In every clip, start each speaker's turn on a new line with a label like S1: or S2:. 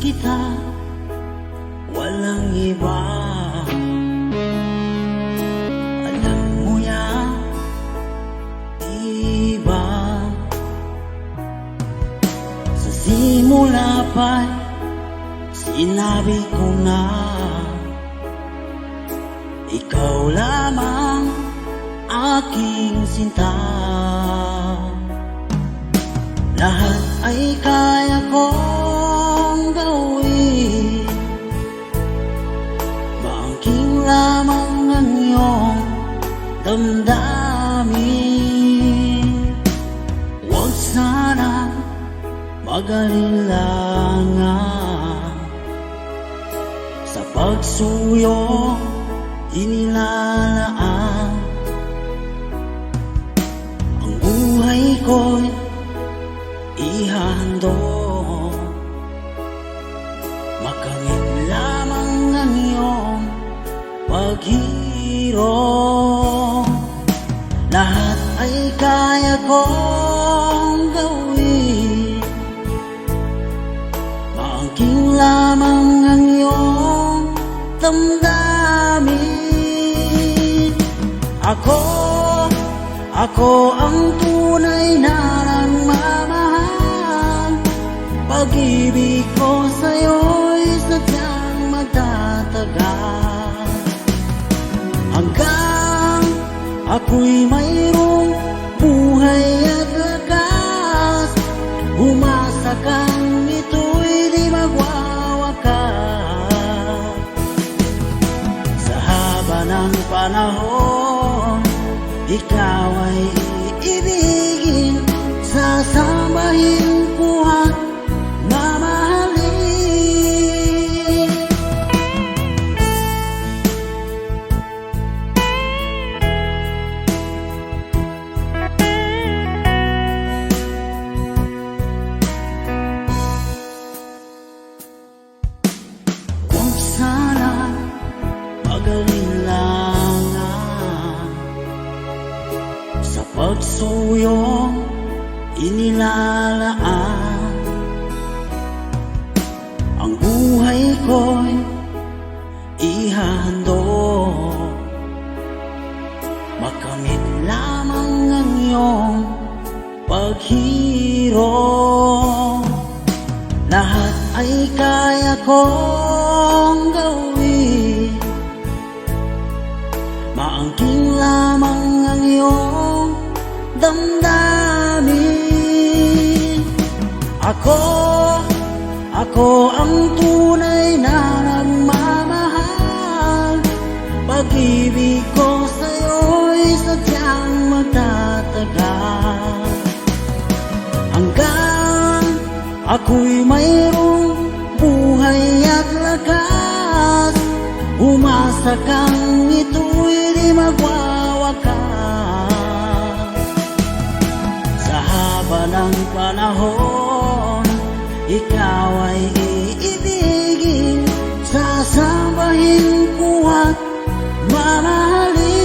S1: kita, walang iba. Alam mo yan, diba? Sa simula pa'y sinabi ko na ikaw lamang aking sinta. Lahat ay kaya kong gawin, maangking lamang ang iyong damdamin. Huwag sana mag-alilangan sa pagsuyo inilalaan. Ang buhay ko'y ihandog, makamit lamang ang iyong paghirap. Lahat ay kaya kong gawin, maangking lamang ang iyong damdamin. Ako ang tunay na nagmamahal. Pag-ibig ko sa'yo'y sadyang magtatagal, hanggang ako'y mayroong buhay at lakas. Umasa kang ito'y di magwawakas. Sa haba ng panahon, ikaw ay iibigin, sasambahin ko at mamahalin. Huwag sana mag-alilangan sa pagsuyong inilalaan. Ang buhay ko'y ihandog, makamit lamang ang iyong paghirap. Lahat ay kaya kong gawin, maangking lamang ang iyong damdamin. Ako ang tunay na nagmamahal. Pag-ibig ko sa'yo'y sadyang magtatagal, hanggang ako'y mayroong buhay at lakas. Umasa kang ito'y di magwawakas. Sa haba ng panahon, ikaw ay iibigin, sasambahin ko at mamahalin.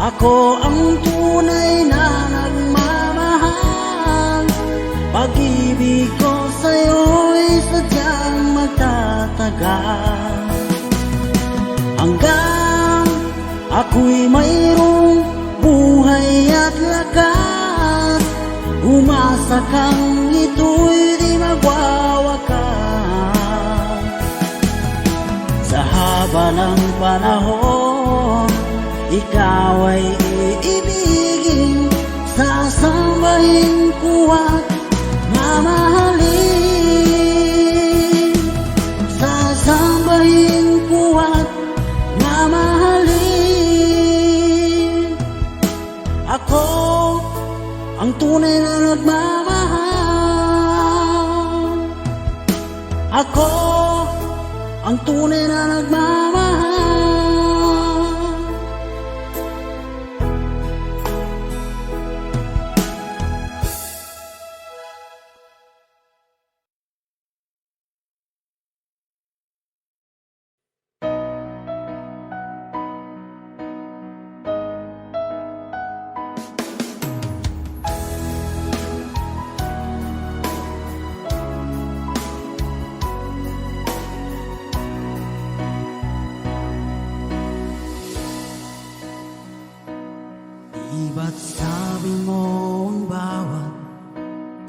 S1: Ako ang tunay na nagmamahal. Pag-ibig ko sa'yo'y sadyang magtatagal, hanggang ako'y mayroong buhay at lakas. Umasa kang ito'y di magwawakas. Sa haba ng panahon, ikaw ay iibigin, sasambahin ko at mamahalin. Sasambahin ko at mamahalin. Ako ang tunay na nagmamahal. Ako ang tunay na nagmamahal.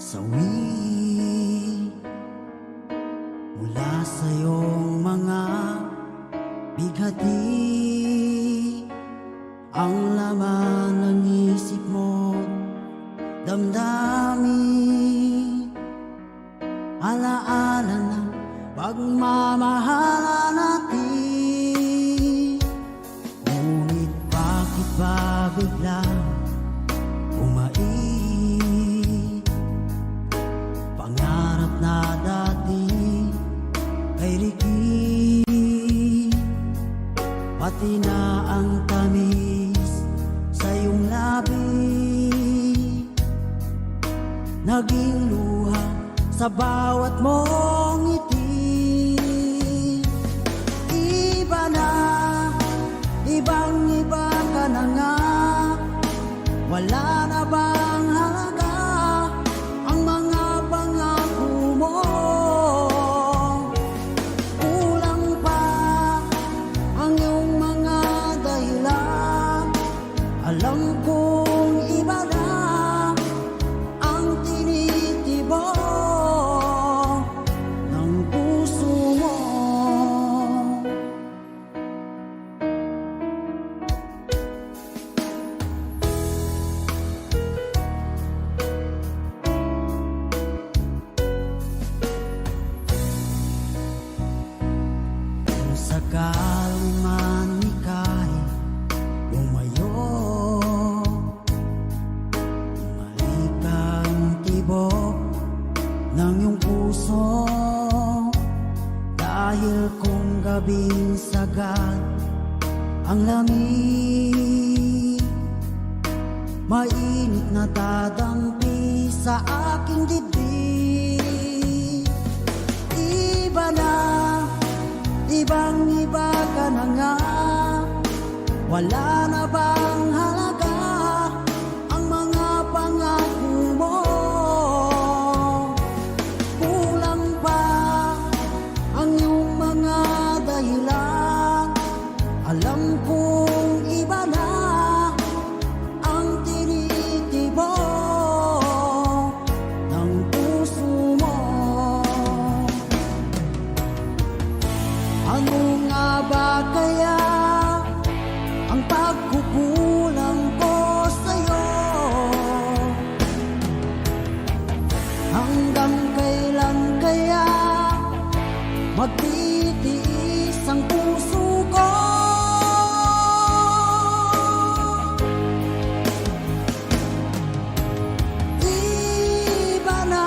S1: sawi mula sa iyong mga bighati. Ang laman ng isip mo, damdamin, alaala ng pagmamahala natin. Ngunit bakit ba biglang umait? Pangarap na dati ay riki, pati na ang tamis sa iyong labi, naging luha sa bawat mong ngiti. Iba na, ibang-iba ka na nga, wala na bang halaga ang mga pangako mo? Kulang pa ang iyong mga dahilan, alam kong iba na ang tinitibok ng puso mo. Kung sakali man ika'y lumayo, bumalik ang tibok ng iyong puso. Dahil kung gabing sagad ang lamig, mainit na dadampi sa aking dibdib. Iba na, ibang-iba ka na nga, wala na bang halaga ang mga pangako mo? Kulang pa ang iyong mga dahilan, alam kong iba na ang tinitibok ng puso mo. Ano nga ba kaya ang pagkukulang ko sa'yo? Hanggang kailan kaya magtitiis ang puso ko? Iba na,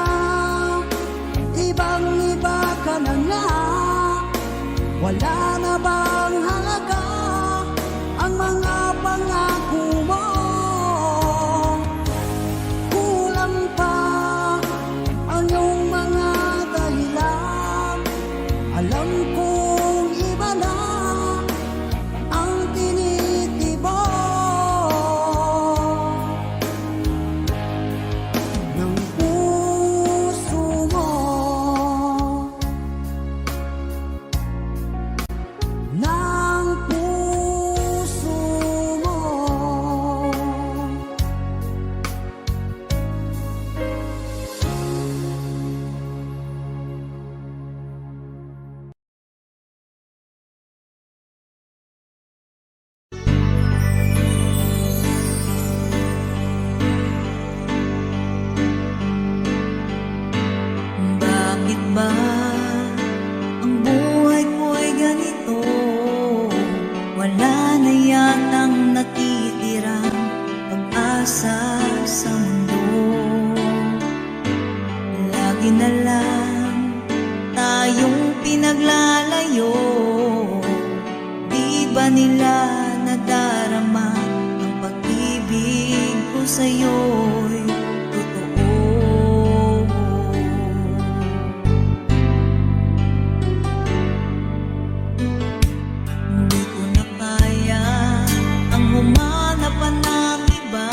S1: ibang-iba ka na nga, wala na bang halaga ang mga pangako mo? Kulang pa ang iyong mga dahilan, alam kong iba na ang tinitibok ng puso mo. Ng puso mo.
S2: Bakit ba ang buhay ko'y ganito? Wala na yatang natitirang pag-asa sa mundo. Lagi na lang tayong pinaglalayo. Di ba nila nadarama ang pag-ibig ko sa'yo'y totoo? Hindi ko na kaya ang humanap pa ng iba,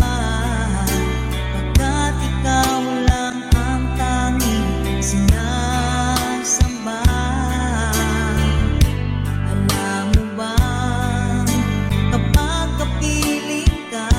S2: pagkat ikaw lang ang tanging sinasamba. Alam mo ba, kapag kapiling ka,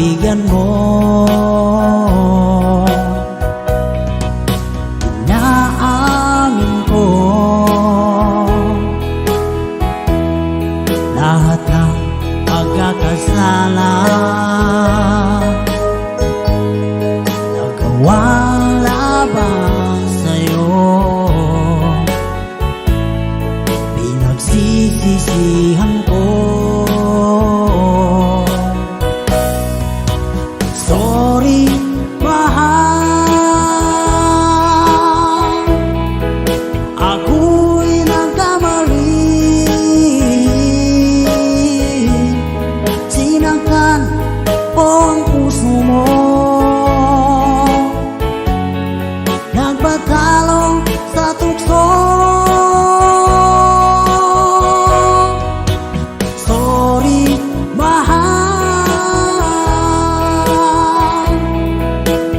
S1: pagbigyan mo. Inaamin ko lahat ng pagkakasala, nagawang labang sa'yo. Pinagsisisihan ko. Sorry, mahal, ako'y nagkamali. Sinaktan ko ang puso mo, nagpatalo sa tukso. Sorry, mahal,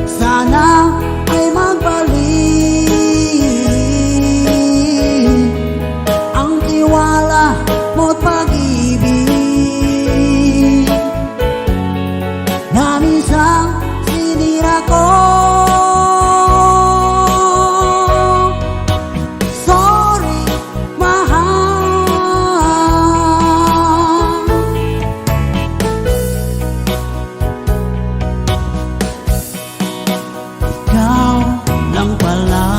S1: sana ay magbalik ang tiwala mo't pag-ibig na minsan sinira ko. Sorry, mahal, ikaw lang pala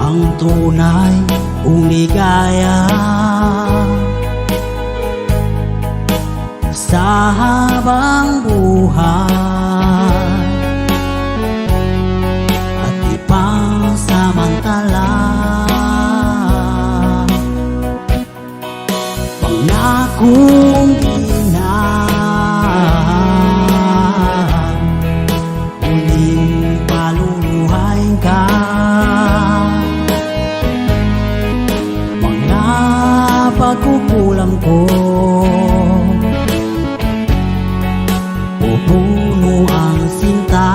S1: ang tunay kong ligaya sa habang buhay at ipansamantala. Pangakong di na muling paluluhain ka. Mga pagkukulang ko pupuno ang sinta.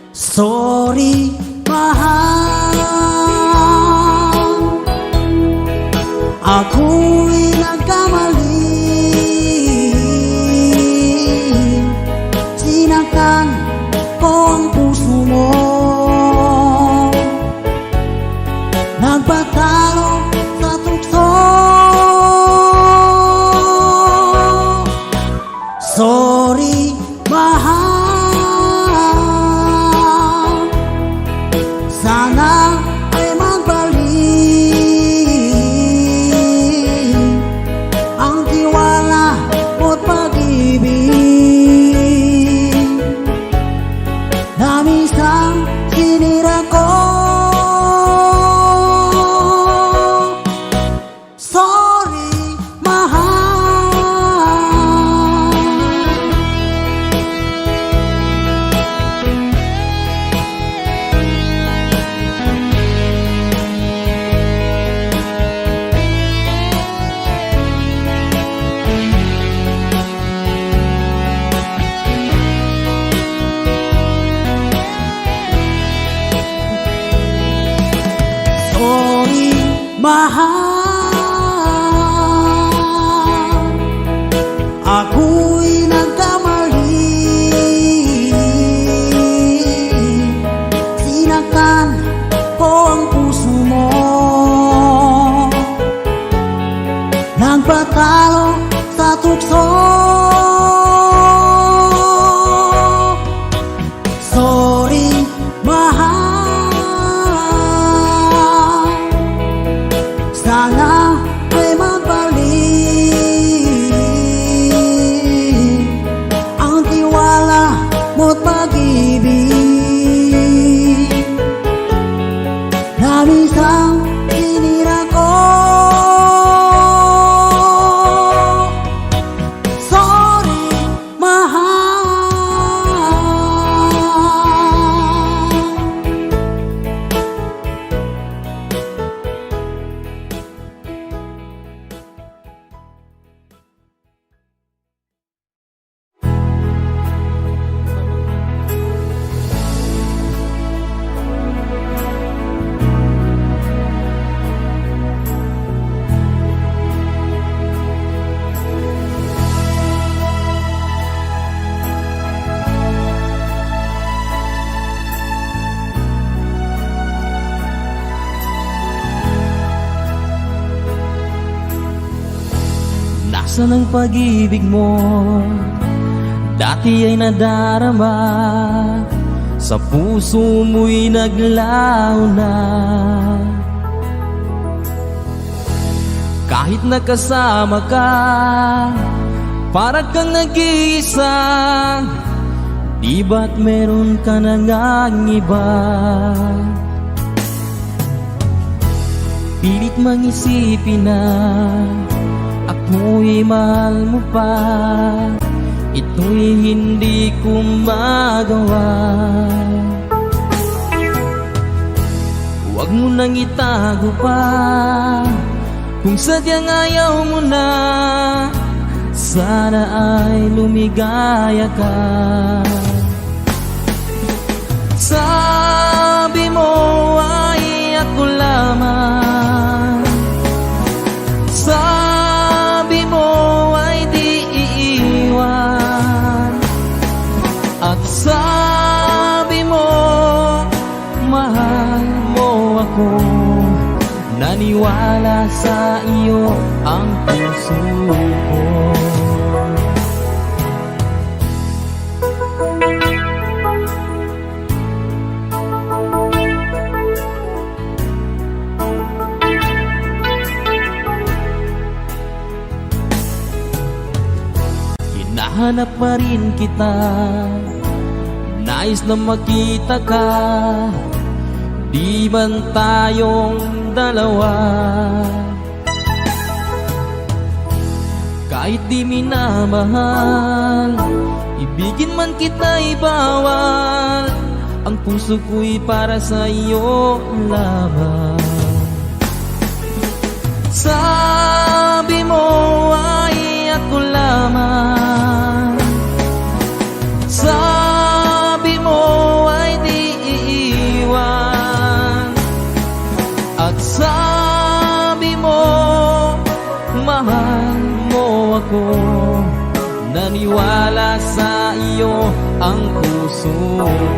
S1: Sorry, mahal, ako'y nagkamali. Sinaktan ko ang puso mo, nagpatalo sa tukso. Sorry, mahal, sana ay magbalik ang tiwala mo't pag-ibig na minsan sinira ko. Sorry, mahal. Sorry, mahal, ako'y nagkamali. Sinaktan ko ang puso mo, nagpatalo sa tukso. Sorry, mahal, sana
S3: Buksan ang pag-ibig mo, dati ay nadarama, sa puso mo'y naglaho na. Kahit nakasama ka, para kang nag-iisa, di ba't meron ka na ngang iba? Pilit mang isipin na ako'y mahal mo pa, ito'y hindi ko magawa. Huwag mo nang itago pa, kung sadyang ayaw mo na, sana ay lumigaya ka. Sabi mo ay ako lamang, sabi mo ay di iiwan, at sabi mo mahal mo ako. Naniwala sa iyo ang puso ko. Hinahanap pa rin kita, nais na makita ka, di man tayong dalawa. Kahit di minamahal, ibigin man kita'y bawal, ang puso ko'y para sa iyo lamang. Sabi mo ay ako lamang, sabi mo ay di iiwan, at sabi mo mahal mo ako. Naniwala sa iyo ang puso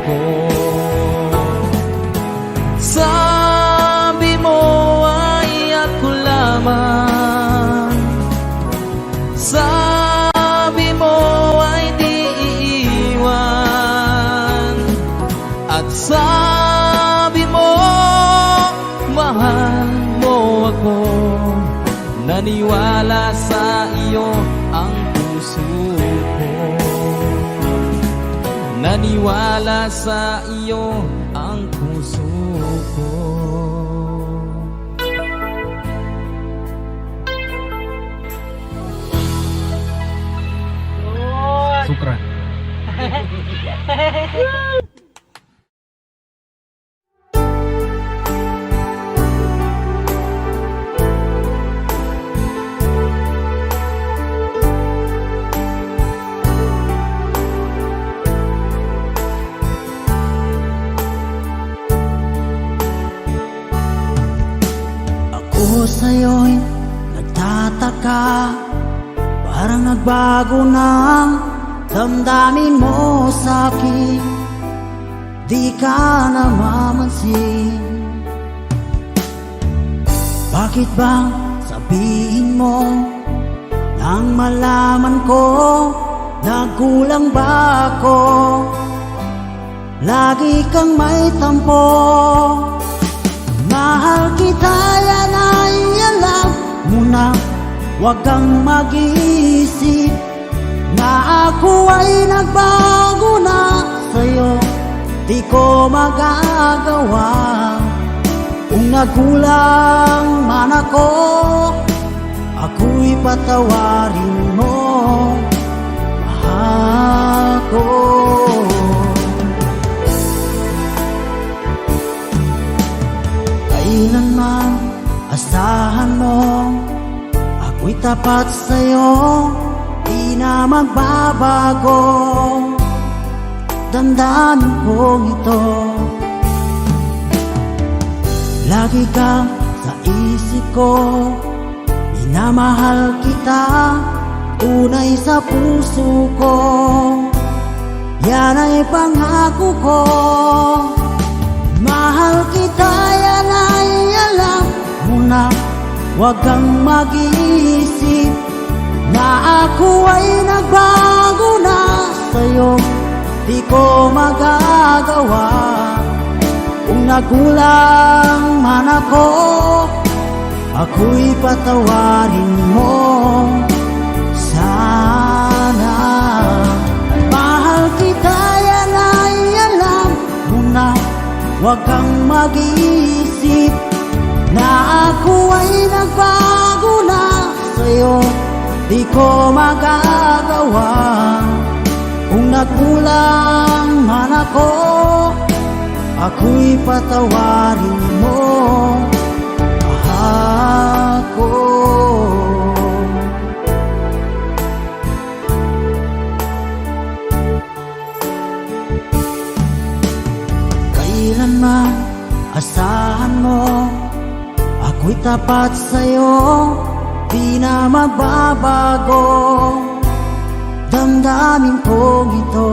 S3: ko. Sabi mo ay ako lamang, sabi mo ay di iiwan, at sabi mo mahal mo ako. Naniwala sa iyo ang puso ko. Naniwala sa iyo ang puso ko. Sukra.
S1: Ako sa'yo'y nagtataka, parang nagbago na ang damdamin mo sa'kin, di ka namamansin. Bakit bang sabihin mo nang malaman ko nagkulang ba ako? Lagi kang may tampo, mahal kita, yan ay alam mo na. Huwag kang mag-iisip na ako ay nagbago na sa'yo, di ko magagawa. Kung nagkulang man ako, ako'y patawarin mo, mahal ko. Kailanman asahan mo, ako'y tapat sa'yo, di na magbabago. Damdamin kong ito, lagi kang sa isip ko. Minamahal kita, tunay sa puso ko, yan ay pangako ko. Mahal kita, yan ay alam mo na. Huwag kang mag-iisip na ako ay nagbago na sa'yo, di ko magagawa. Kung nagkulang man ako, ako'y patawarin mo. Sana mahal kita, yan ay alam mo na. Huwag kang mag-iisip na ako ay nagbago na sa'yo, di ko magagawa. Kung nagkulang man ako, ako'y patawarin mo. Ako kailanman asahan mo, ako'y tapat sa'yo, di na magbabago damdamin kong ito.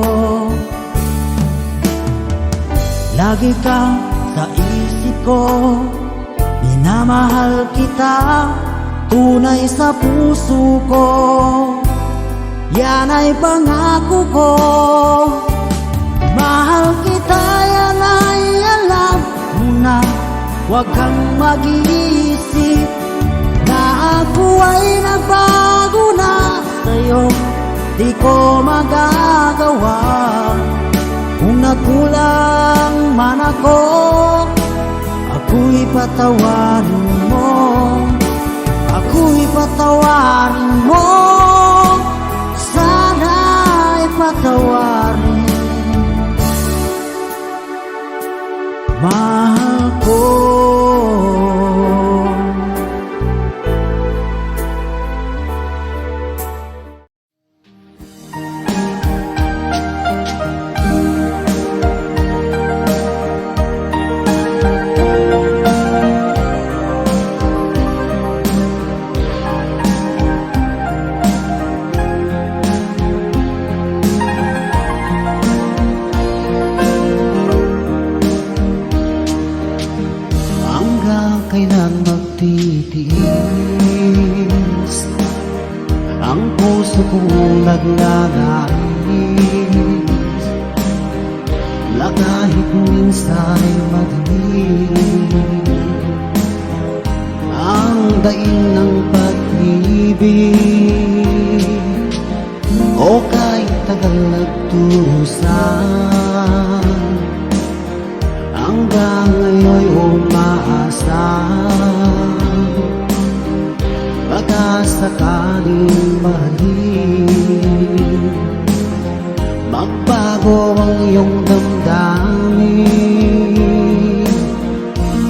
S1: Lagi kang sa isip ko, minamahal kita, tunay sa puso ko, yan ay pangako ko. Mahal kita, yan ay alam mo na. Huwag kang mag-iisip na ako ay nagbago na sa'yo, di ko magagawa. Kung nagkulang man ako, ako'y patawarin mo. Ako'y patawarin mo. Sana'y patawarin. Mahal ko. Kailan magtitiis ang puso kong nagnanais, na kahit minsan'y madilim ang daing ng pag-ibig, o kahit tagal nagturusan, hanggang ngayon'y umaasa, baka sakaling mahalin, magbago ang iyong damdamin.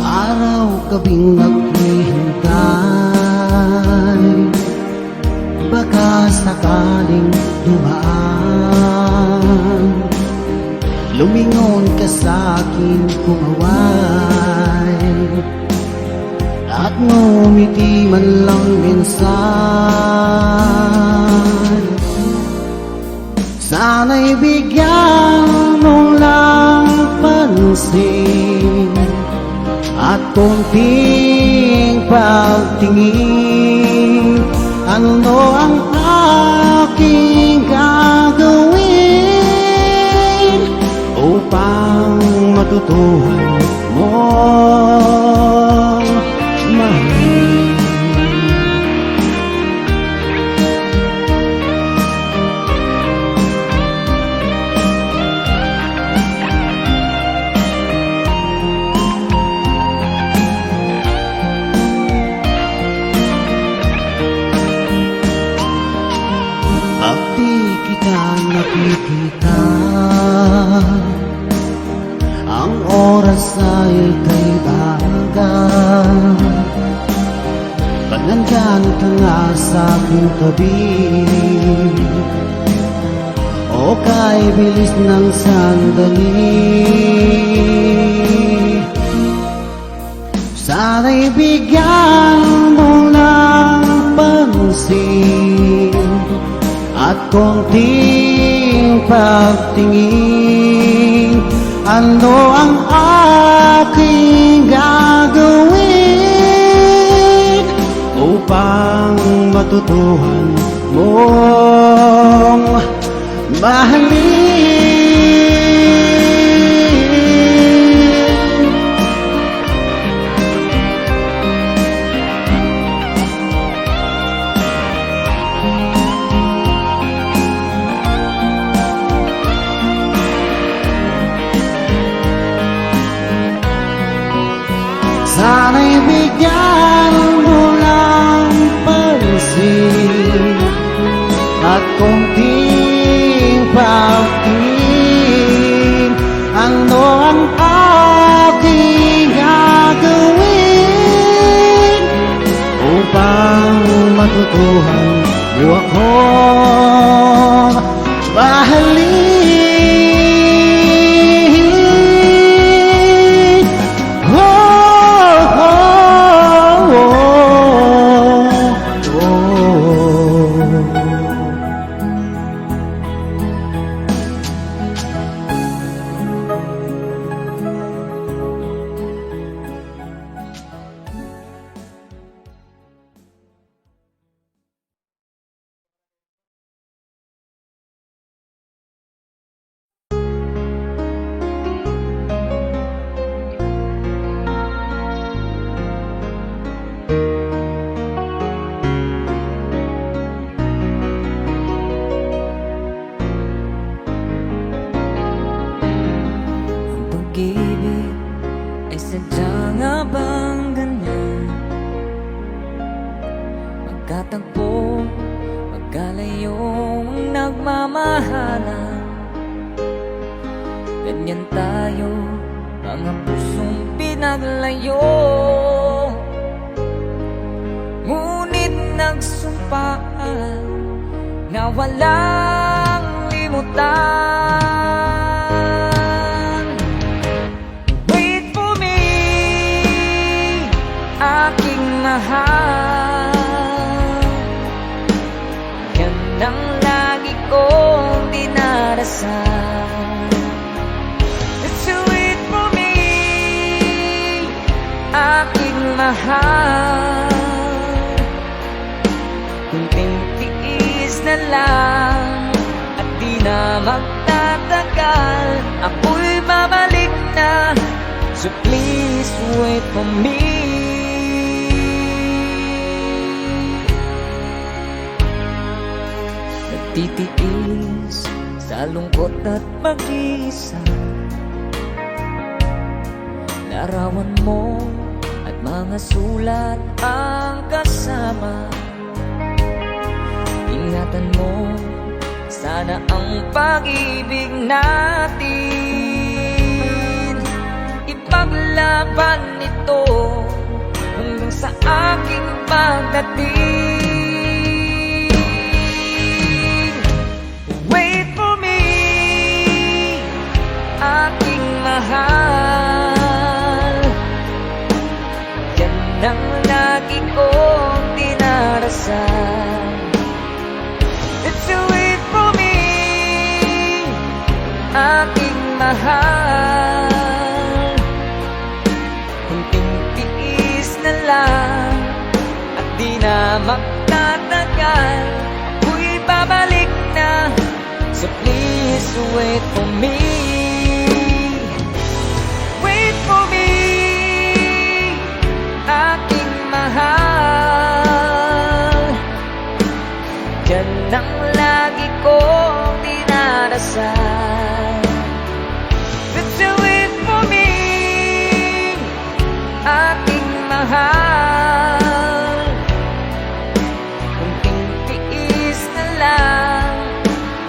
S1: Araw-gabing naghihintay, baka sakaling dumaan, lumingon ka sa'kin kumaway, at ngumiti man lang minsan. Sana'y bigyan mo lang pansin at konting pagtingin. Ano ang aking gagawin upang matutuhan mo mahalin? At di kita nakikita, ang oras ay kay bagal. Pag nandyan ka nga sa aking tabi, o kay bilis ng sandali, sana'y bigyan mo ng pansin at konting pagtingin. Ano ang aking gagawin upang matutuhan mo bigyan mo ng pansin at konting pagtingin. Ano ang aking gagawin upang matutuhan mo ako mahalin? Oh, oh, oh, oh.
S2: Ang pag-ibig ay sadya nga bang ganyan? Magkatagpo, magkalayong nagmamahalan. Ganyan tayo, mga pusong pinaglayo. Ngunit nagsumpaan na walang limutan. Wait for me, aking mahal. Yan ang lagi kong dinarasal. Just wait for me, aking mahal. Kunting tiis na lang at di na magtatagal. Ako'y babalik na, so please wait for me. Nagtitiis sa lungkot at pag-iisa. Larawan mo at mga sulat ang kasama. Ingatan mo sana ang pag-ibig natin. Ipaglaban ito hanggang sa aking pagdating. Wait for me, aking mahal. Yan ang lagi kong dinarasal. Just wait for me, aking mahal. Kunting tiis na lang at di na magtatagal. Ako'y babalik na, so please wait for me. Wait for me, aking mahal. Yan ang lagi kong dinarasal. Just wait for me, aking mahal. Kunting tiis na lang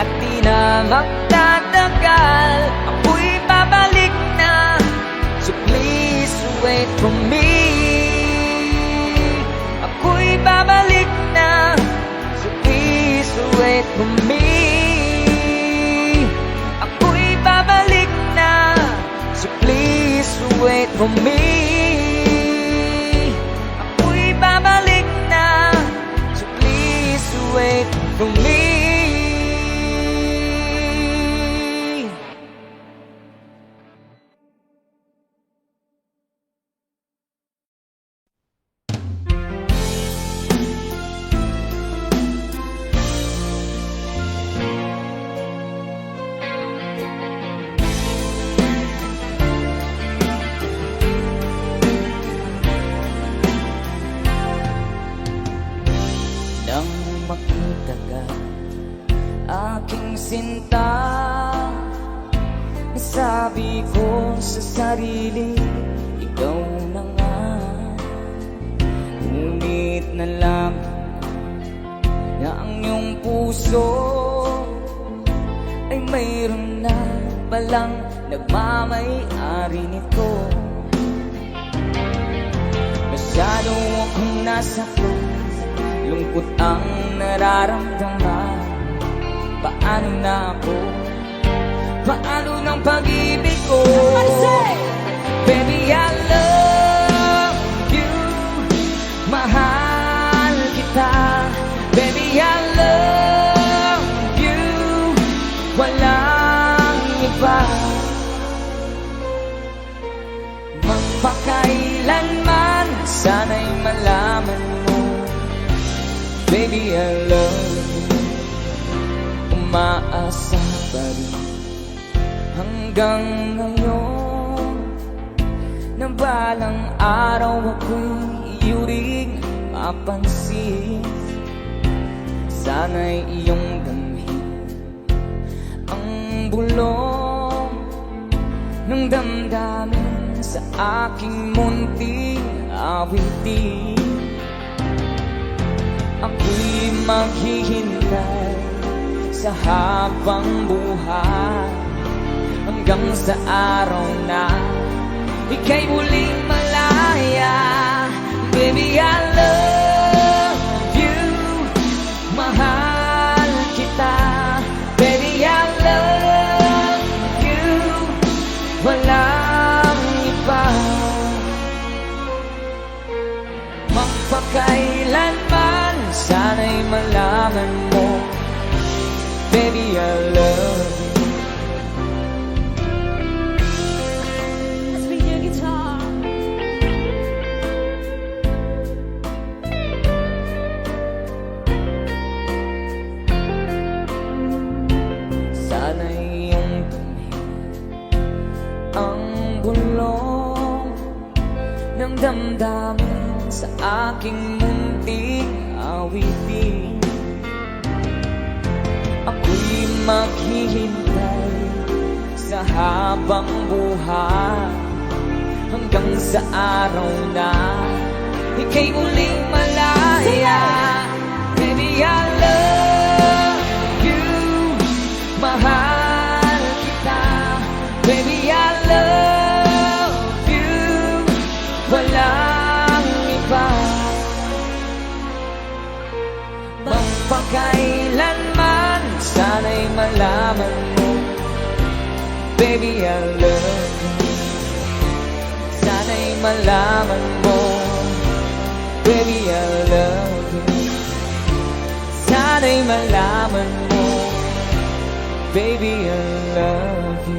S2: at di na magtatagal. Ako'y babalik na, so please wait for me. Ako'y babalik na, so please wait for me. Ako'y babalik na, so please wait for me. Ako'y babalik na, so please wait for me. Nang makita ka, aking sinta, nasabi ko sa sarili, ikaw na nga. puso ay mayroon na palang nagmamay-ari nito. Masyado akong nasaktan, lungkot ang nararamdaman. Paano na ako? Paano ng pag-ibig ko? Baby, I love you, mahal kita. Baby, I love you, walang iba. Magpakailanman, sana'y malaman mo, baby, I love you. Umaasa pa rin hanggang ngayon na balang araw ako'y iyuring mapansin. Sana'y iyong damhin ang bulong ng damdamin sa aking munting awitin. Ako'y maghihintay sa habang buhay hanggang sa araw na ika'y muling malaya. Baby, I love you, mahal kita. Baby, I love you, walang iba. Magpakailanman, sana'y malaman mo, baby, I love you.
S4: Let's be your guitar.
S2: Sana'y iyong damhin ang bulong ng damdamin sa aking munting awitin. Ako'y maghihintay sa habang buhay hanggang sa araw na ika'y muling malaya. Baby, I love you, mahal kita. Baby, I love you, walang iba. Magpakailanman, sana'y malaman mo, baby, I love you. Sana'y malaman mo, baby, I love you. Sana'y malaman mo, baby, I love you.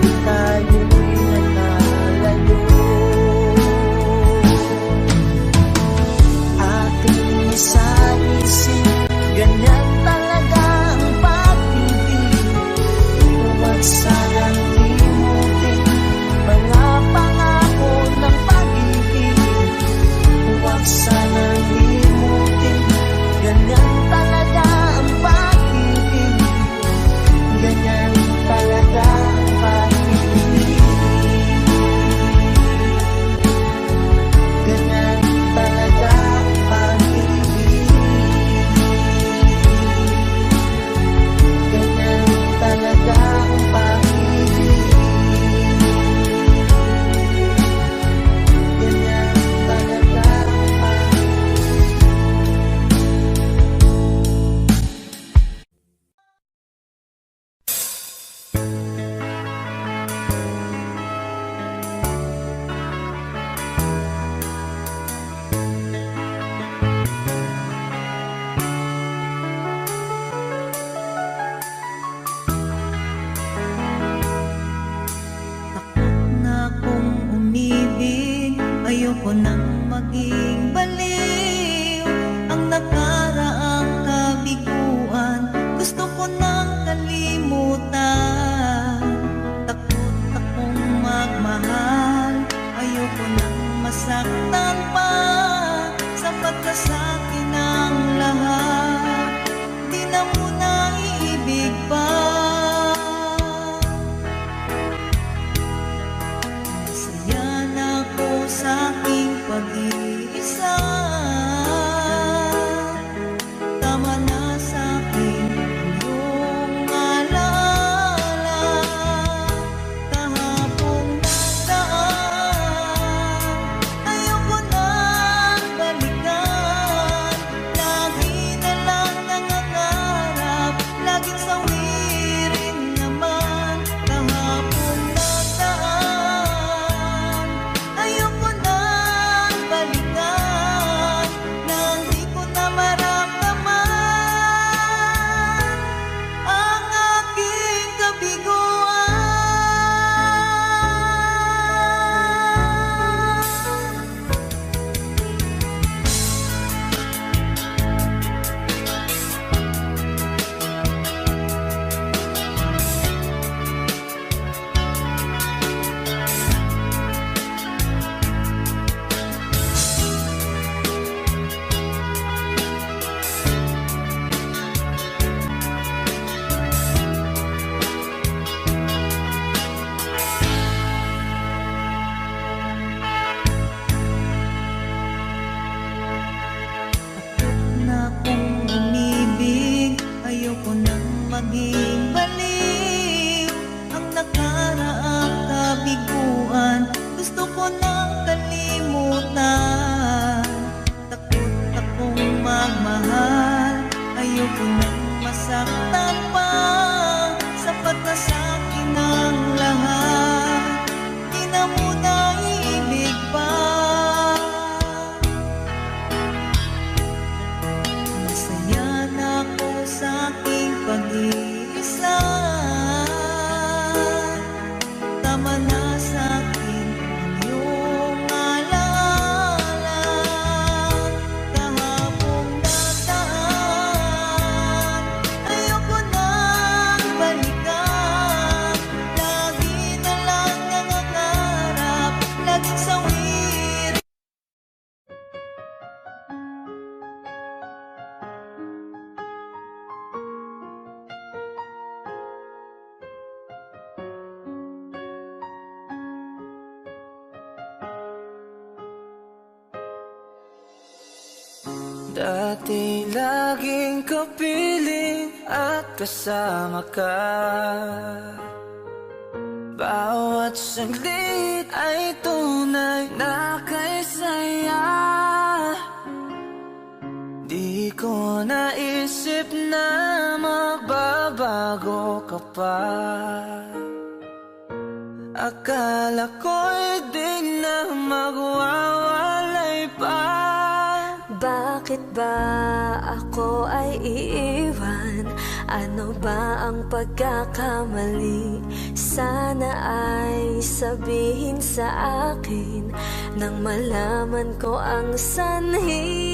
S5: tayo'y nalalayo. Ating isa-isip, ganyan talaga ang pag-ibig. Huwag sanang limutin mga pangako ng pag-ibig. Huwag sanang limutin, ganyan talaga ang pag-ibig. Ganyan talaga ang pag-ibig. Ganyan talaga ang pag-ibig. Ganyan talaga ang pag-ibig. Ganyan talaga ang pag-ibig.
S6: Takot na akong umibig, ayoko nang maging baliw. Ang nakaraang kabiguan, gusto ko nang kalimutan. Takot akong magmahal, ayoko nang masaktan pa. Sapat na sa'kin ang lahat, di na muna iibig pa. Masaya na ako sa aking pag-iisa. Tama na sa akin ang iyong alaala. Kahapong nagdaan, ayoko nang balikan. Lagi na lang nangangarap, laging sawirin naman. Kahapong nagdaan, ayoko nang balikan. Nang di ko na maramdaman ang aking kabiguan. Na akong umibig, ayoko nang maging baliw. Ang nakaraang kabiguan, gusto ko nang kalimutan. Takot akong magmahal, ayoko nang masaktan pa. Sapat na sa'kin ang lahat, di na muna iibig pa. Masaya na ako sa aking pag-iisa. Tama na sa akin ang iyong alaala. Kahapong nagdaan, ayoko nang balikan. Lagi na lang nangangarap, laging sawirin.
S5: Dati laging kapiling at kasama ka. Bawat saglit ay tunay na kay saya. Di ko naisip na magbabago ka pa. Akala ko'y di na magwawalay pa.
S4: Bakit ba ako ay iiwan? Ano ba ang pagkakamali Sana ay sabihin sa akin nang malaman ko ang sanhi.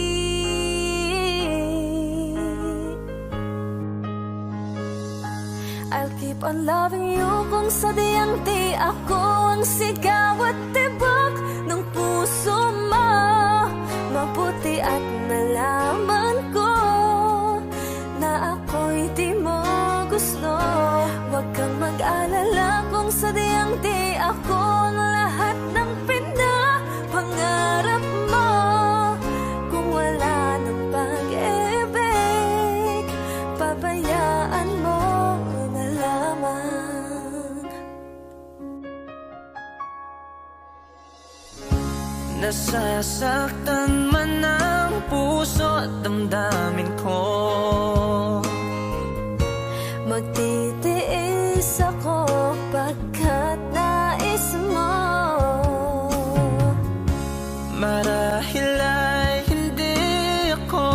S4: I'll keep on loving you kung sadyang di ako ang sigaw at tibok ng puso mo. Mabuti at nalaman ko na ako'y di mo gusto. Huwag kang mag-alala kung sadyang di ako ang lahat ng pinapangarap mo. Kung wala ng pag-ibig, pabayaan mo na lamang.
S5: Nasasaktan man ang puso at damdamin ko.
S4: Magtitiis ako pagkat nais mo.
S5: Marahil ay hindi ako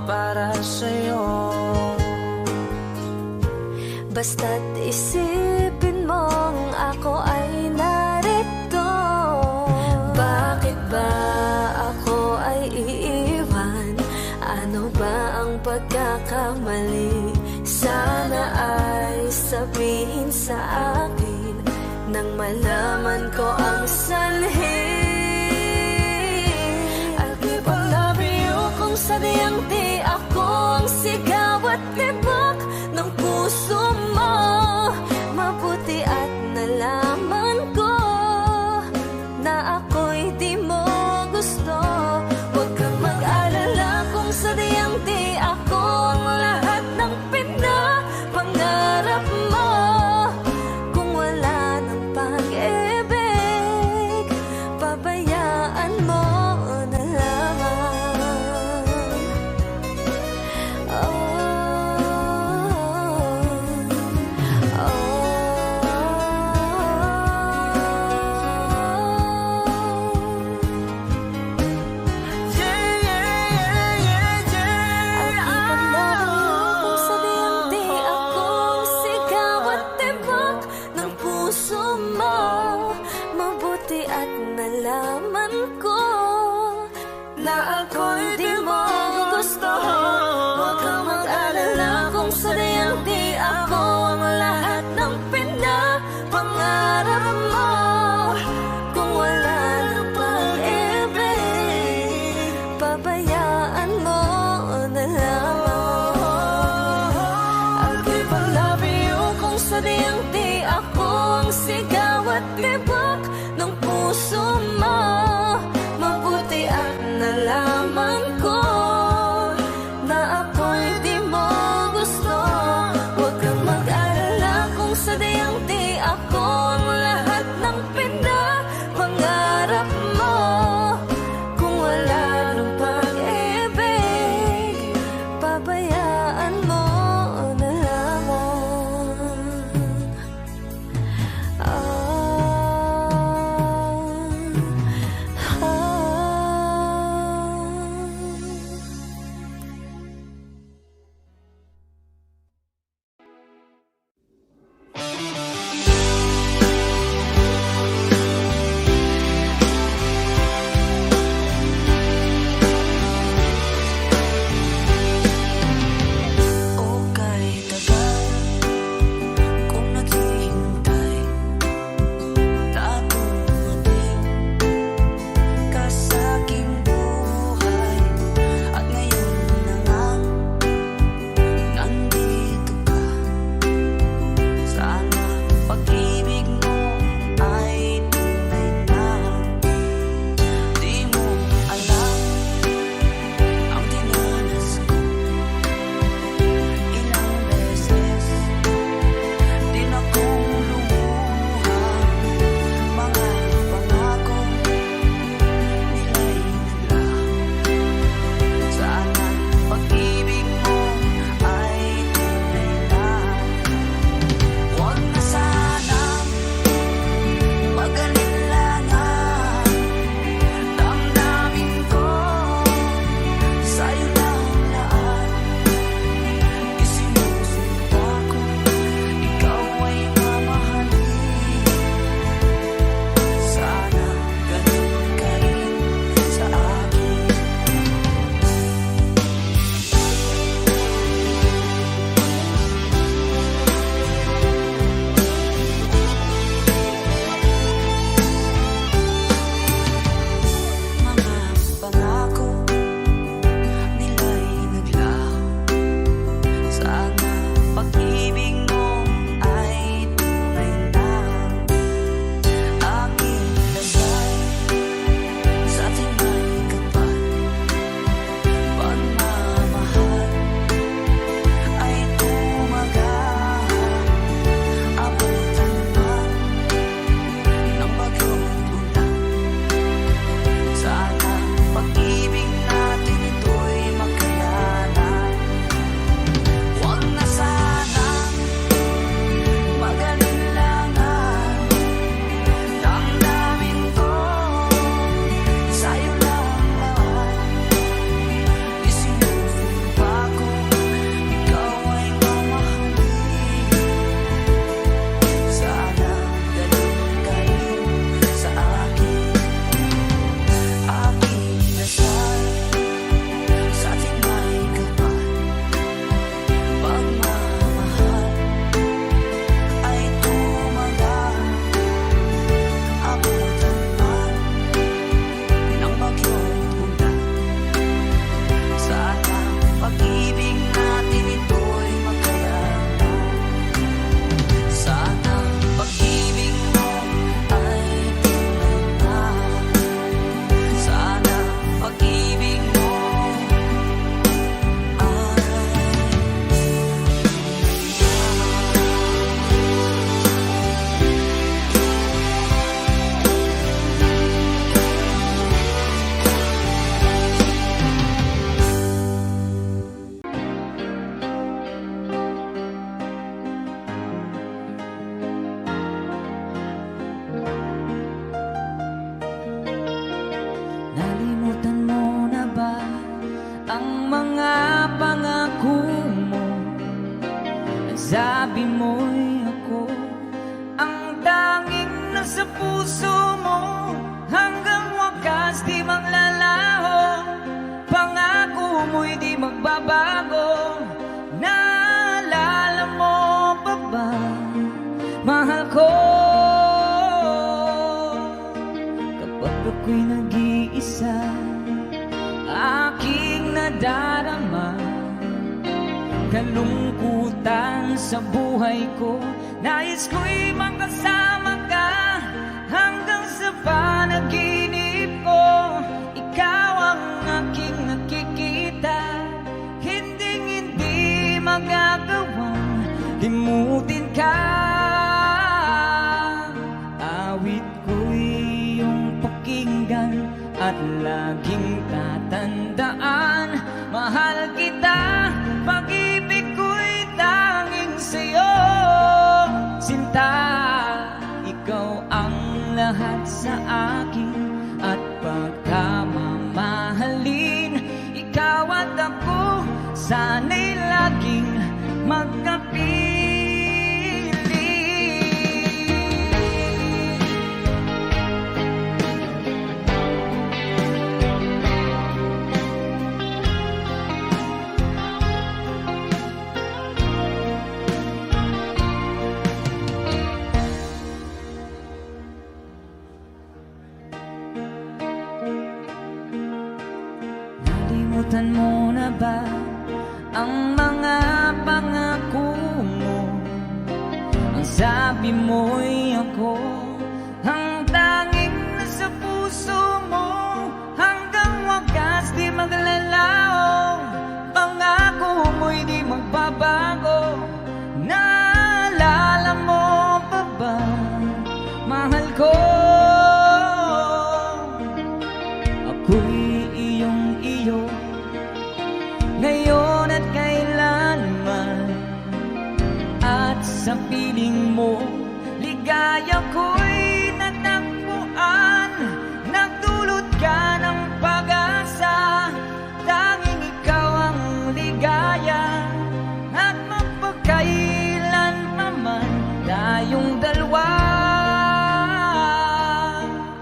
S5: para sa'yo.
S4: Basta't isipin mong ako ay narito. Bakit ba ako ay iiwan? Ano ba ang pagkakamali? Sana ay sabihin sa akin nang malaman ko ang sanhi. I'll keep on loving you kung sadyang di ako ang sigaw at tibok ng puso mo. Mabuti at nalaman ko na ako'y di mo gusto. Huwag kang mag-alala kung sadyang di ako ang lahat ng pinapangarap mo. Kung wala ng pag-ibig, pabayaan mo na lamang. Oh, nalaman ko na ako'y di mo gusto. Huwag kang mag-alala kung sadyang di ako ang lahat ng pinapangarap mo. Kung wala ng pag-ibig, pabayaan mo na lamang. I'll keep on loving you kung sadyang di ako ang sigaw at tibok ng puso mo. Mabuti at nalaman ko na ako'y di mo gusto. Huwag kang mag-alala kung sadyang di ako ang lahat ng pinapangarap mo. Kung wala ng pag-ibig, pabayaan mo na lamang. Oh,
S2: puso mo, hanggang wakas di maglalaho. Pangako mo'y di magbabago. Naalala mo pa ba, mahal ko? Kapag ako'y nag-iisa, aking nadarama kalungkutan sa buhay ko. Nais ko'y makasama ka hanggang sa panaginip ko. Ikaw ang aking nakikita, hindi magagawang limutin ka. Awit ko'y iyong pakinggan at laging tatandaan. Mahal kita, pag-ibig ko'y tanging sa'yo. Sinta, ikaw ang lahat sa akin at pagkamamahalin. Ikaw at ako, sana'y laging magkapiling. Nalimutan mo na ba ang mga pangako mo? Ang sabi mo'y ako ang tanging nasa puso mo, hanggang wagas di maglalaho. Pangako mo'y di magbabago. Naalala mo pa ba, mahal ko? Ako'y iyong iyo, ngayon at kailanman. At sa piling mo, ligaya ko'y natagpuan. Nagdulot ka ng pag-asa, tanging ikaw ang ligaya. At mapagkailan pa man tayong dalawa,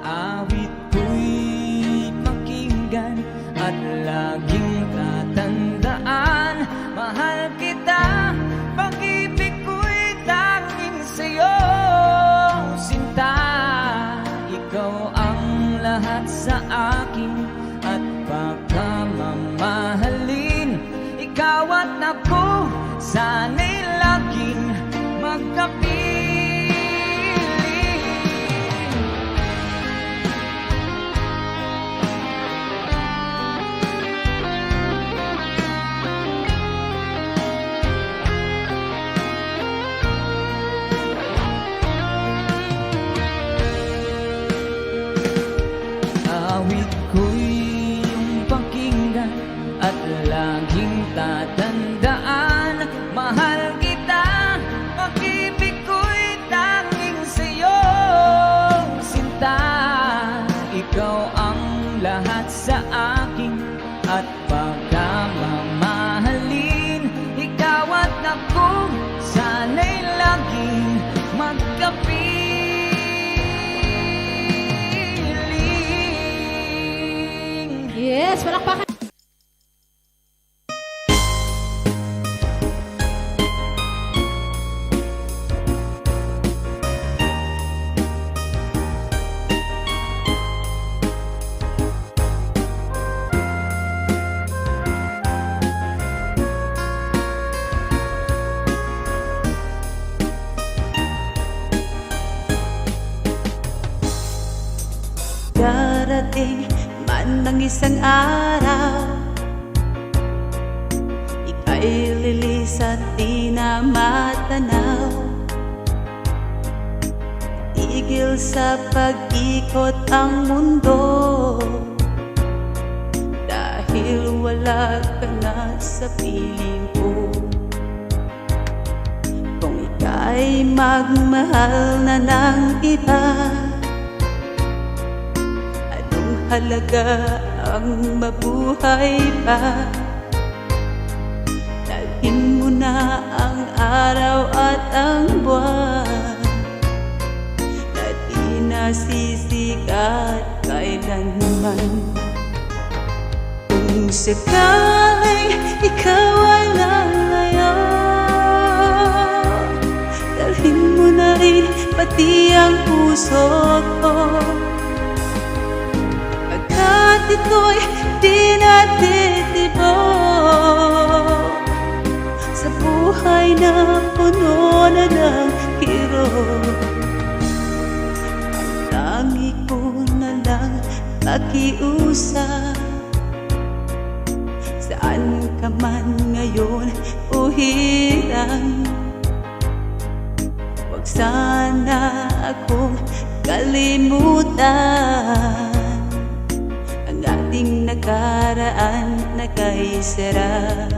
S2: awit ko'y pakinggan at laging tatandaan. Mahal kita, pag-ibig ko'y tanging sa'yo. Sinta, ikaw ang lahat sa akin at pagkamamahalin. Ikaw at ako, sana'y laging magkapiling. Awit ko'y iyong pakinggan at laging tatandaan. Mahal kita, pag-ibig ko'y tanging sa'yo. Sinta, ikaw ang lahat sa akin at pagkamamahalin. Ikaw at ako, sana'y laging magkapiling.
S7: Yes, palakpakan.
S8: Darating man ng isang araw, ika'y lilis at di na matanaw. Tigil sa pag-ikot ang mundo, dahil wala ka na sa piling ko. Kung ika'y magmahal na ng iba, halaga ang mabuhay pa. Dalhin mo na ang araw at ang buwan, na di na nasisikat kailanman. Kung sakaling ikaw ay lalayo, dalhin mo na rin pati ang puso ko, pagkat ito'y di natitibok sa buhay na puno na ng kirot. Ang tangi ko na lang pakiusap, saan ka man ngayon o hirang, huwag sana akong kalimutan ang ating nakaraan na kay sarap.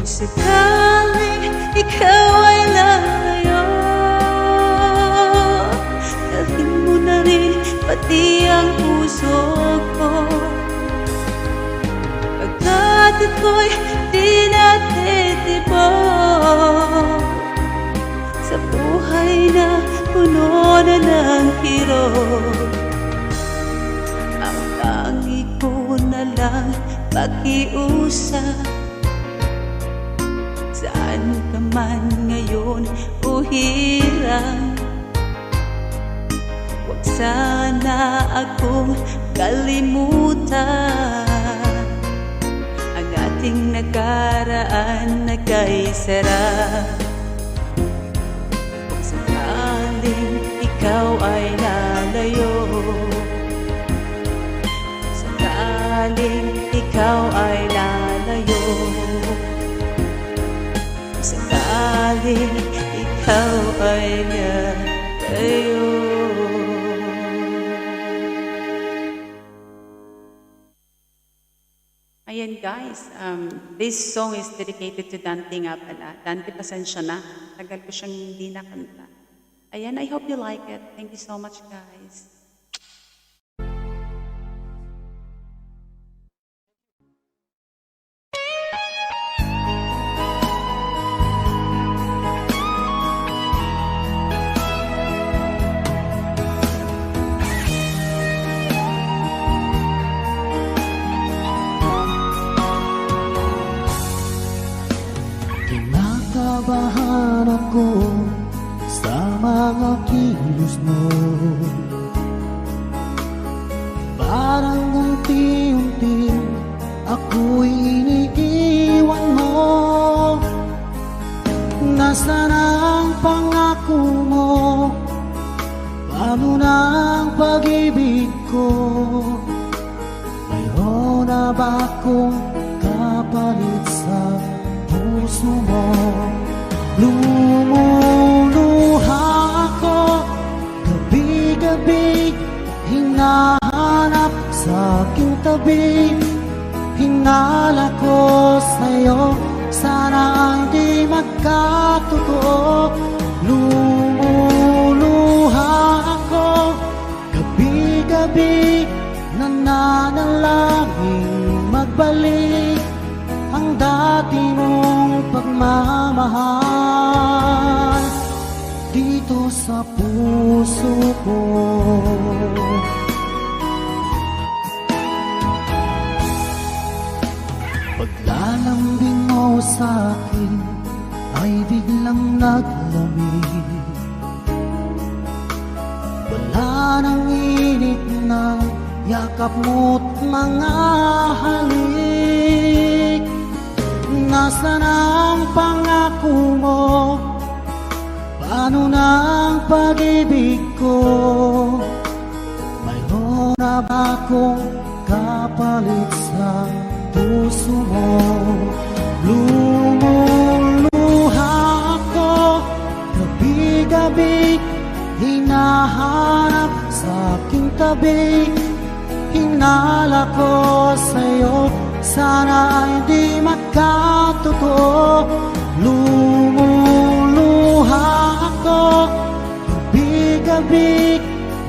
S8: Sakaling ikaw ay lalayo, dalhin mo na rin pati ang puso ko, pagkat ito'y di natitibok sa buhay na puno na ng kirot. Ang tangi ko na lang pakiusap, saan ka man ngayon o hirang, huwag sana akong kalimutan ang ating nakaraan na kay sarap. Kung sakaling ikaw ay lalayo, sakaling ikaw ay lalayo, sakaling ikaw ay lalayo. Ayan guys, this song is dedicated to Dante nga pala. Dante, pasensya na. Tagal ko siyang hindi nakanta. Ayan, I hope you like it. Thank you so much guys.
S1: Kinakabahan ako sa mga kilos mo, parang unti-unti ako'y iniiwan mo. Nasaan ang pangako mo? Paano na ang pag-ibig ko? Mayroon na ba akong kapalit sa puso mo? Lumuluha ako gabi-gabi, hinahanap sa aking tabi. Hinala ko sa'yo, sana hindi magkatotoo. Lumuluha ako gabi-gabi, nananalangin magbalik ang dati mong pagmamahal dito sa puso ko. Paglalambing mo sa'kin ay biglang naglamig, wala nang init na yakap mo't mga halik. Nasaan ang pangako mo? Paano na ang pag-ibig ko? Mayroon na ba akong kapalit sa puso mo? Lumuluha ako gabi-gabi, hinahanap sa aking tabi. hinala ko sa'yo, sana hindi magkatotoo. Lumuluha ako, gabi-gabi,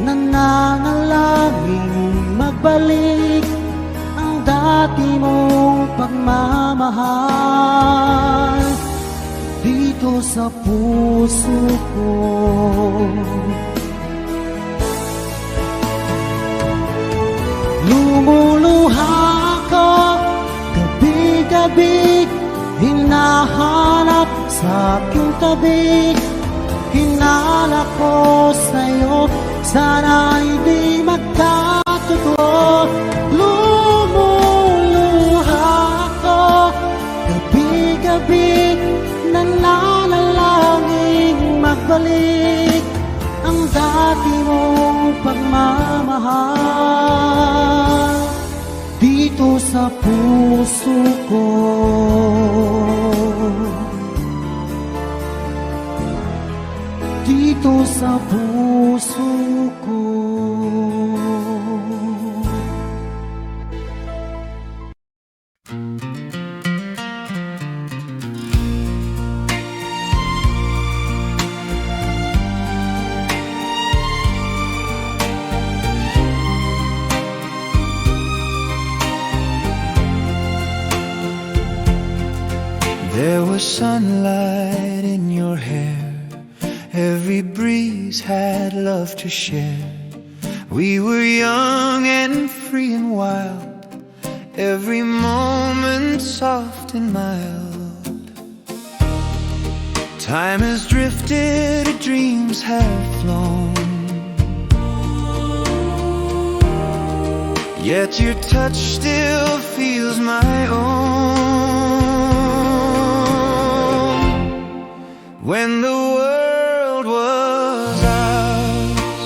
S1: nananalangin magbalik ang dati mong pagmamahal dito sa puso ko. Lumuluha ako, gabi-gabi, hinahanap sa aking tabi. Hinala ko sa'yo, sana hindi magkatotoo. Lumuluha ako, gabi-gabi, nananalangin magbalik ang dati mong pagmamahal dito sa puso ko. Dito sa puso ko.
S5: There was sunlight in your hair, every breeze had love to share. We were young and free and wild, every moment soft and mild. Time has drifted, dreams have flown, yet your touch still feels my own. When the world was ours,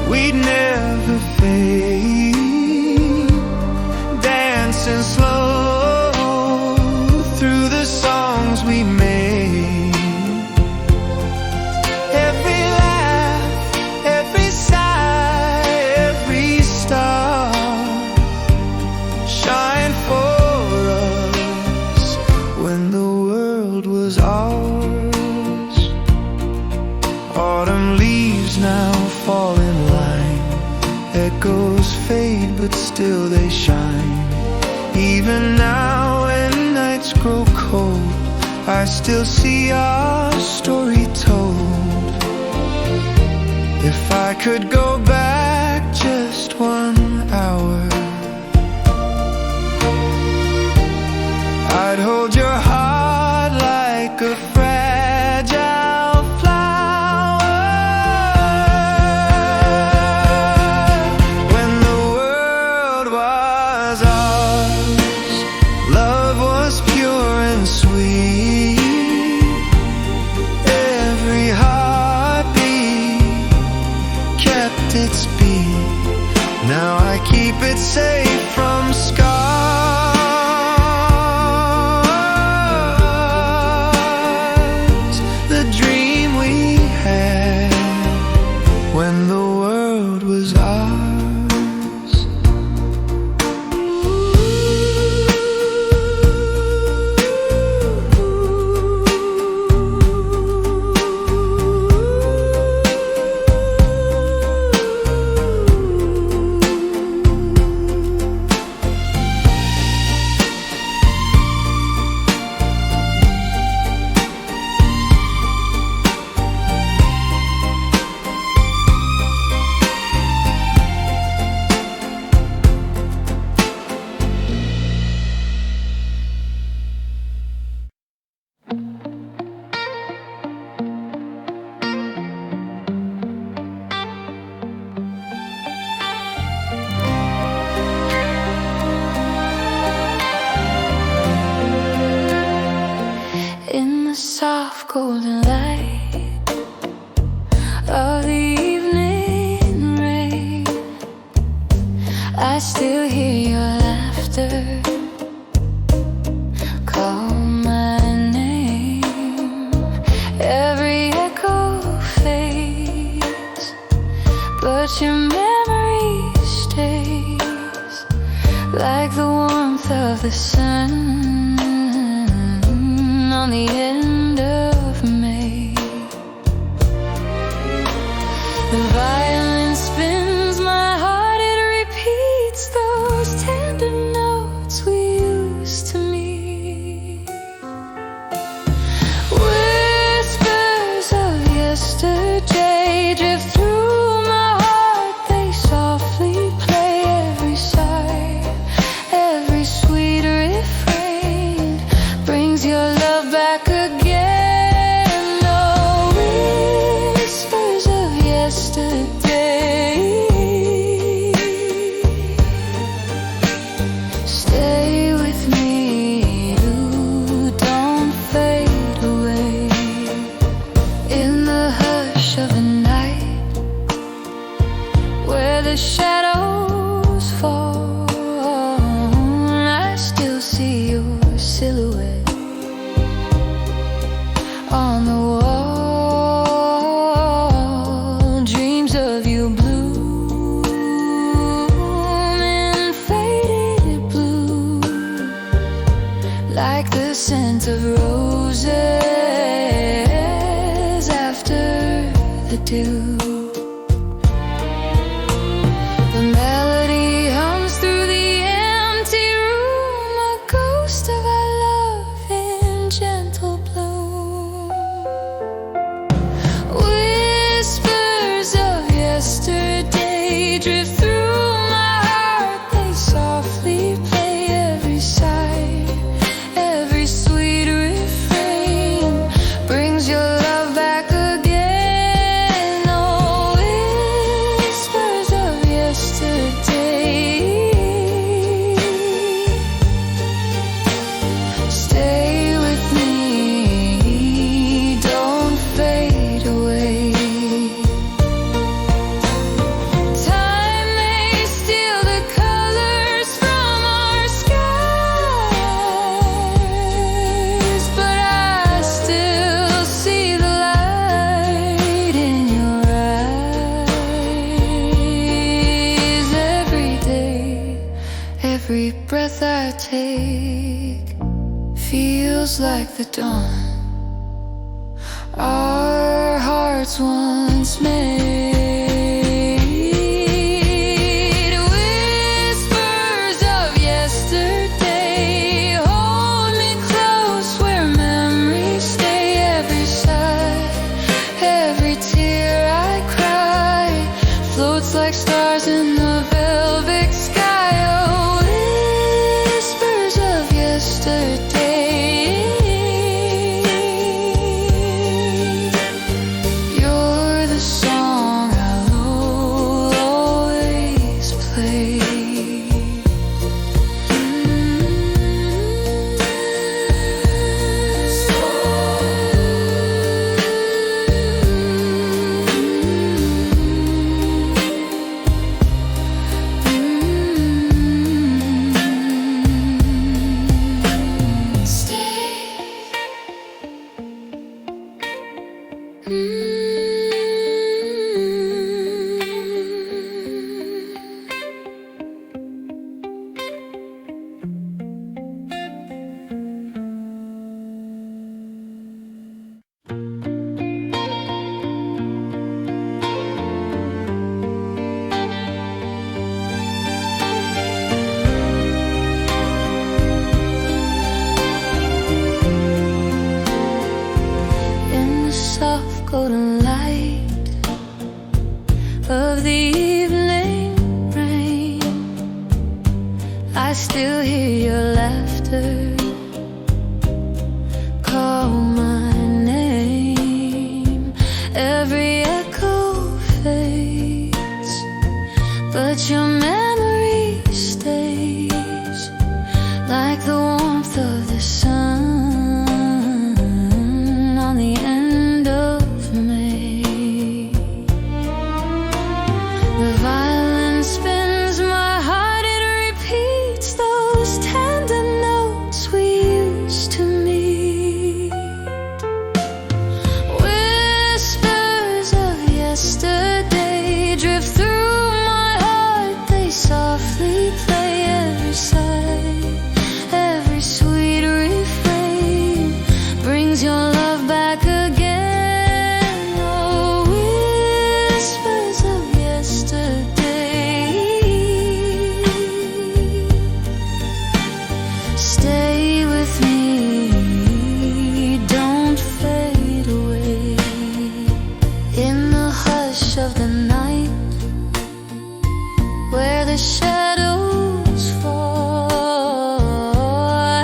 S5: we'd never fade, dancing slow through the songs we made. Every laugh, every sigh, every star shine for us when the world was ours. Autumn leaves now fall in line, echoes fade but still they shine. Even now when nights grow cold, I still see our story told. If I could go back just 1 hour, I'd hold your heart like a fragile flower. When the world was ours, love was pure and sweet. Every heartbeat kept its beat. Now I keep it safe from scars. The dream we had when the world was ours.
S4: In the soft golden light of the evening rain, I still hear your laughter call my name. Every echo fades, but your memory stays. warmth of the sun on the end of May. The violin spins my heart, it repeats those tender notes we used to meet. Whispers of yesterday drift through my heart, they softly play every sigh, every sweet refrain brings your love back again. Oh, whispers of yesterday, stay with me, you don't fade away. In the hush of the night, where the shadows fall, I still see your silhouette on the wall. Dreams of you bloom in faded blue, like the scent of roses after the dew. The melody hums through the empty room, a ghost of our love in gentle bloom. Whispers of yesterday drift through my heart, they softly play every sigh, every sweet refrain brings your love back again. Oh, whispers of yesterday, stay with me, don't fade away. Time may steal the colors from our skies, but I still see the light in your eyes. Every day, every breath I take feels like the dawn our hearts once made. Whispers of yesterday, hold me close where memories stay. Every sigh, every tear I cry floats like stars in the velvet sky. Oh, whispers of yesterday, you're the song I'll always play. In the soft golden light of the evening rain, I still hear your laughter call my name. Every echo fades, but your memory stays, like the warmth of the sun on the end of May. The violin spins my heart, it repeats those tender notes we used to meet. Whispers of yesterday drift through my heart, they softly play every side, Stay with me, don't fade away. In the hush of the night, where the shadows fall,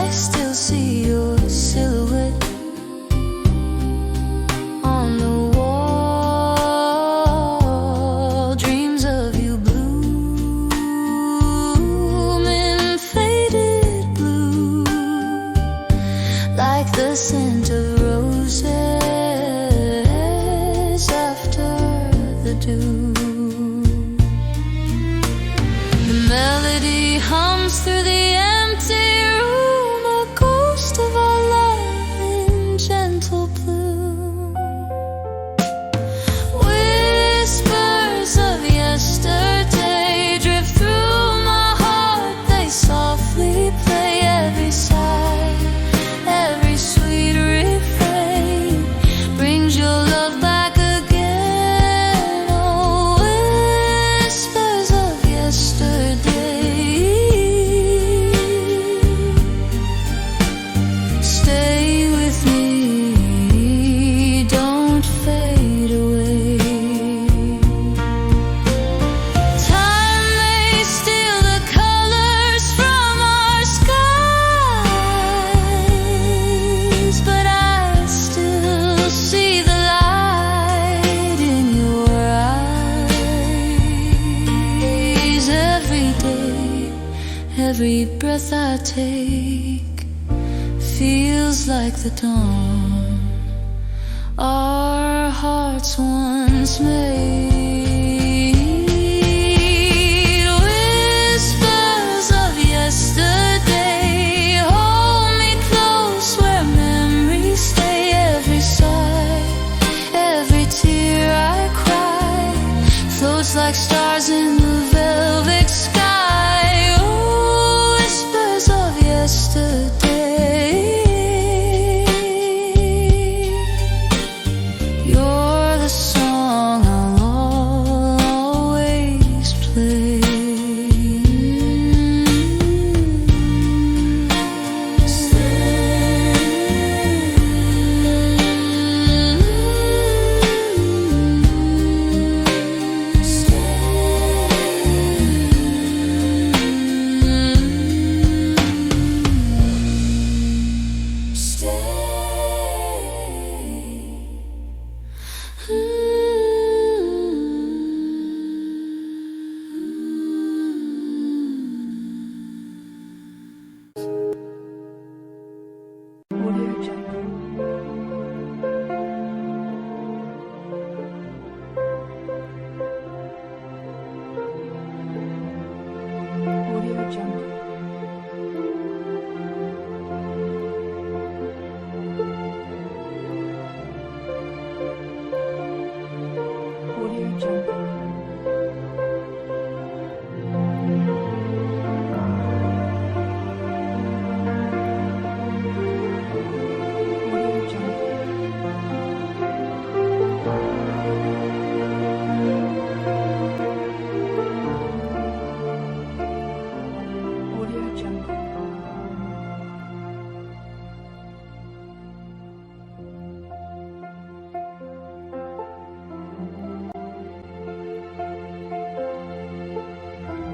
S4: I still see your silhouette on the wall. Dreams of you bloom in faded blue, like the scent of roses after the dew. The melody hums through the empty room, a ghost of our love in gentle bloom. Whispers of yesterday drift through my heart, they softly play. Every sigh, every sweet refrain brings your love back again. Oh, whispers of yesterday. Stay with me, don't fade away. Time may steal the colors from our skies, but I still see the light in your eyes. Every day, every breath I take feels like the dawn our hearts once made. Whispers of yesterday hold me close where memories stay. Every sigh, every tear I cry floats like stars in the velvet sky. Oh, whispers of yesterday. You're the song I'll always play.
S7: Audio Jungle.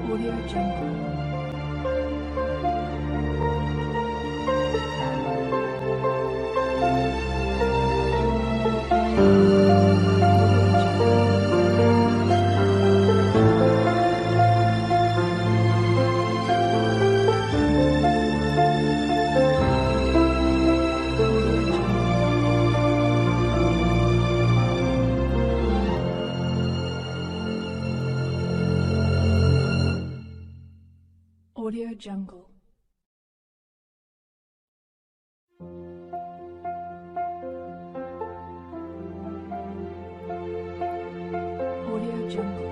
S7: Audio Jungle. Audio Jungle.